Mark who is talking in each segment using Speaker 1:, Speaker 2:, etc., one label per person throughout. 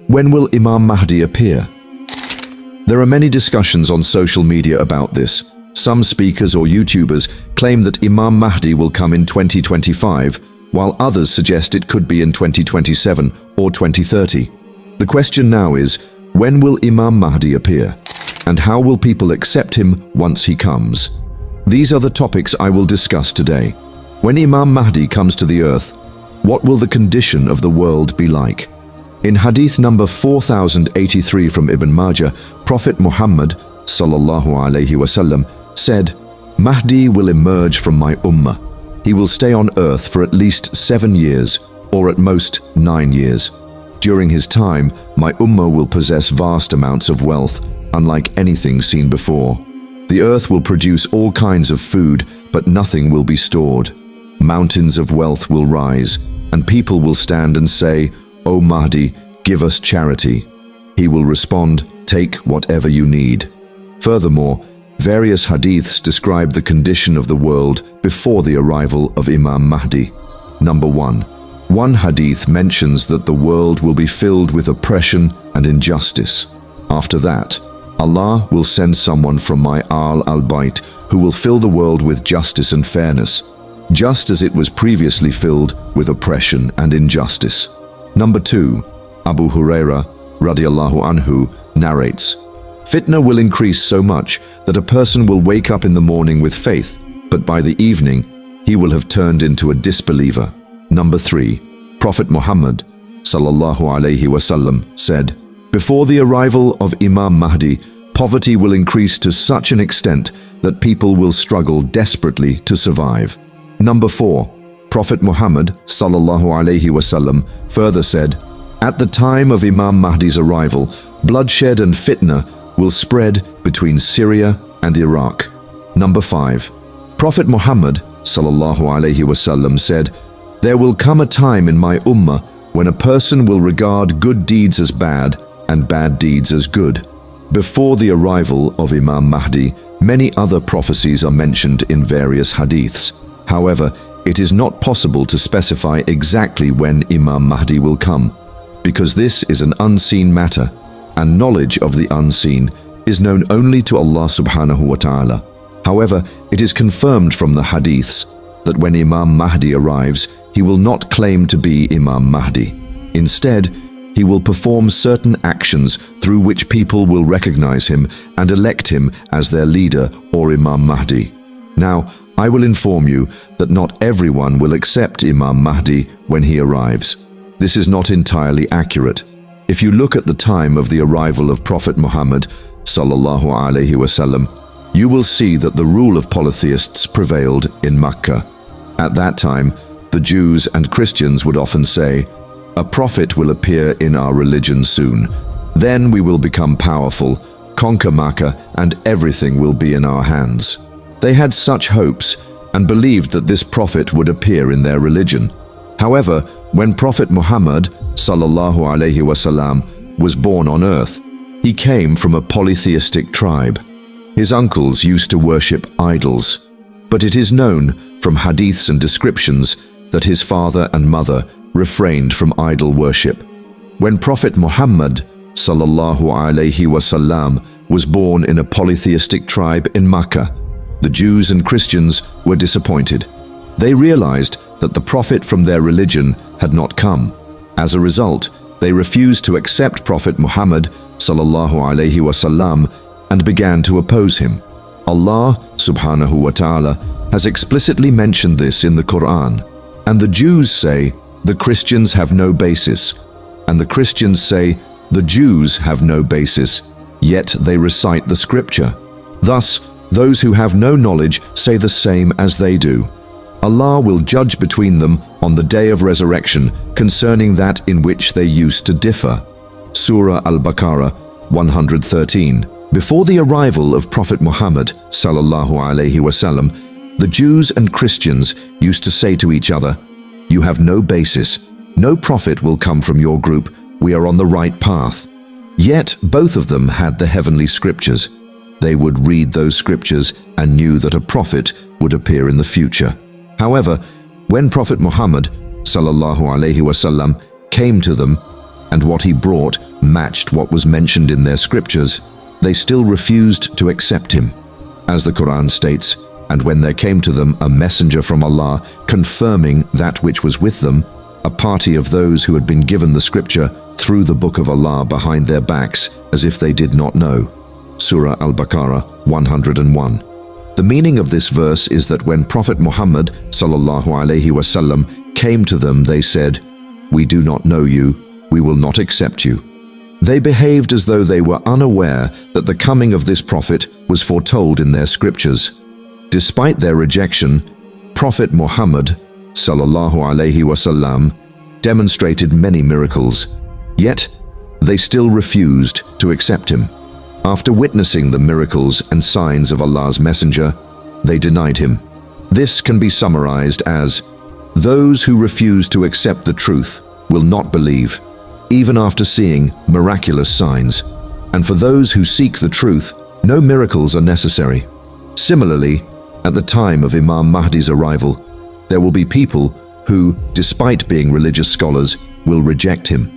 Speaker 1: When will Imam Mahdi appear? There are many discussions on social media about this. Some speakers or YouTubers claim that Imam Mahdi will come in 2025, while others suggest it could be in 2027 or 2030. The question now is, when will Imam Mahdi appear? And how will people accept him once he comes? These are the topics I will discuss today. When Imam Mahdi comes to the earth, what will the condition of the world be like? In Hadith number 4083 from Ibn Majah, Prophet Muhammad ﷺ said, Mahdi will emerge from my ummah. He will stay on earth for at least 7 years, or at most 9 years. During his time, my ummah will possess vast amounts of wealth, unlike anything seen before. The earth will produce all kinds of food, but nothing will be stored. Mountains of wealth will rise, and people will stand and say, O Mahdi, give us charity. He will respond, take whatever you need. Furthermore, various hadiths describe the condition of the world before the arrival of Imam Mahdi. Number 1. One hadith mentions that the world will be filled with oppression and injustice. After that, Allah will send someone from my al-Bayt who will fill the world with justice and fairness, just as it was previously filled with oppression and injustice. Number 2. Abu Huraira radiallahu anhu narrates, Fitna will increase so much that a person will wake up in the morning with faith, but by the evening he will have turned into a disbeliever. Number 3. Prophet Muhammad ﷺ said, Before the arrival of Imam Mahdi, poverty will increase to such an extent that people will struggle desperately to survive. Number 4. Prophet Muhammad ﷺ further said, At the time of Imam Mahdi's arrival, bloodshed and fitna will spread between Syria and Iraq. Number 5. Prophet Muhammad ﷺ said, There will come a time in my ummah when a person will regard good deeds as bad and bad deeds as good. Before the arrival of Imam Mahdi, many other prophecies are mentioned in various hadiths. However, it is not possible to specify exactly when Imam Mahdi will come, because this is an unseen matter, and knowledge of the unseen is known only to Allah subhanahu wa ta'ala. However, it is confirmed from the hadiths that when Imam Mahdi arrives, he will not claim to be Imam Mahdi. Instead, he will perform certain actions through which people will recognize him and elect him as their leader or Imam Mahdi. Now, I will inform you that not everyone will accept Imam Mahdi when he arrives. This is not entirely accurate. If you look at the time of the arrival of Prophet Muhammad ﷺ, you will see that the rule of polytheists prevailed in Mecca. At that time, the Jews and Christians would often say, A prophet will appear in our religion soon. Then we will become powerful, conquer Mecca, and everything will be in our hands. They had such hopes and believed that this prophet would appear in their religion. However, when Prophet Muhammad ﷺ was born on earth, he came from a polytheistic tribe. His uncles used to worship idols, but it is known from hadiths and descriptions that his father and mother refrained from idol worship. When Prophet Muhammad ﷺ was born in a polytheistic tribe in Mecca, the Jews and Christians were disappointed. They realized that the prophet from their religion had not come. As a result, they refused to accept Prophet Muhammad ﷺ and began to oppose him. Allah subhanahu wa ta'ala has explicitly mentioned this in the Quran. And the Jews say, the Christians have no basis, and the Christians say, the Jews have no basis, yet they recite the scripture. Thus, those who have no knowledge say the same as they do. Allah will judge between them on the day of resurrection concerning that in which they used to differ. Surah Al-Baqarah 113. Before the arrival of Prophet Muhammad ﷺ, the Jews and Christians used to say to each other, You have no basis. No prophet will come from your group. We are on the right path. Yet both of them had the heavenly scriptures. They would read those scriptures and knew that a prophet would appear in the future. However, when Prophet Muhammad ﷺ came to them, and what he brought matched what was mentioned in their scriptures, they still refused to accept him. As the Quran states, "And when there came to them a messenger from Allah, confirming that which was with them, a party of those who had been given the scripture threw the book of Allah behind their backs as if they did not know." Surah Al-Baqarah 101. The meaning of this verse is that when Prophet Muhammad ﷺ came to them, they said, "We do not know you, we will not accept you." They behaved as though they were unaware that the coming of this prophet was foretold in their scriptures. Despite their rejection, Prophet Muhammad ﷺ demonstrated many miracles, yet they still refused to accept him. After witnessing the miracles and signs of Allah's messenger, they denied him. This can be summarized as, those who refuse to accept the truth will not believe, even after seeing miraculous signs. And for those who seek the truth, no miracles are necessary. Similarly, at the time of Imam Mahdi's arrival, there will be people who, despite being religious scholars, will reject him.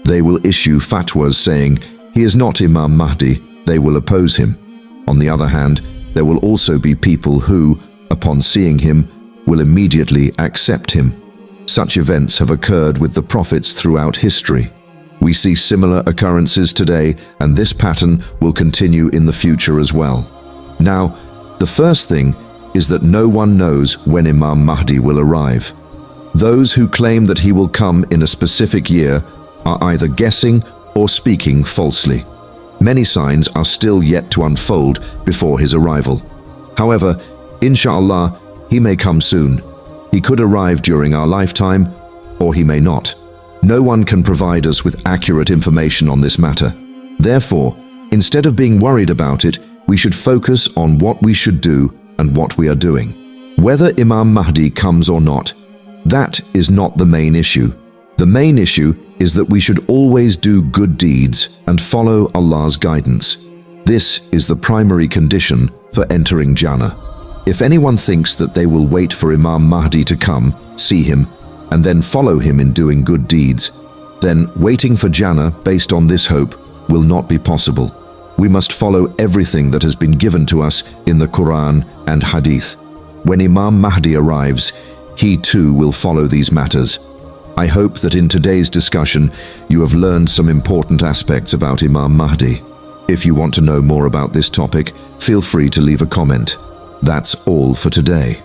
Speaker 1: They will issue fatwas saying, "He is not Imam Mahdi," they will oppose him. On the other hand, there will also be people who, upon seeing him, will immediately accept him. Such events have occurred with the prophets throughout history. We see similar occurrences today, and this pattern will continue in the future as well. Now, the first thing is that no one knows when Imam Mahdi will arrive. Those who claim that he will come in a specific year are either guessing or speaking falsely. Many signs are still yet to unfold before his arrival. However, inshallah, he may come soon. He could arrive during our lifetime, or he may not. No one can provide us with accurate information on this matter. Therefore, instead of being worried about it, we should focus on what we should do and what we are doing. Whether Imam Mahdi comes or not, that is not the main issue. The main issue is that we should always do good deeds and follow Allah's guidance. This is the primary condition for entering Jannah. If anyone thinks that they will wait for Imam Mahdi to come, see him, and then follow him in doing good deeds, then waiting for Jannah based on this hope will not be possible. We must follow everything that has been given to us in the Quran and Hadith. When Imam Mahdi arrives, he too will follow these matters. I hope that in today's discussion you have learned some important aspects about Imam Mahdi. If you want to know more about this topic, feel free to leave a comment. That's all for today.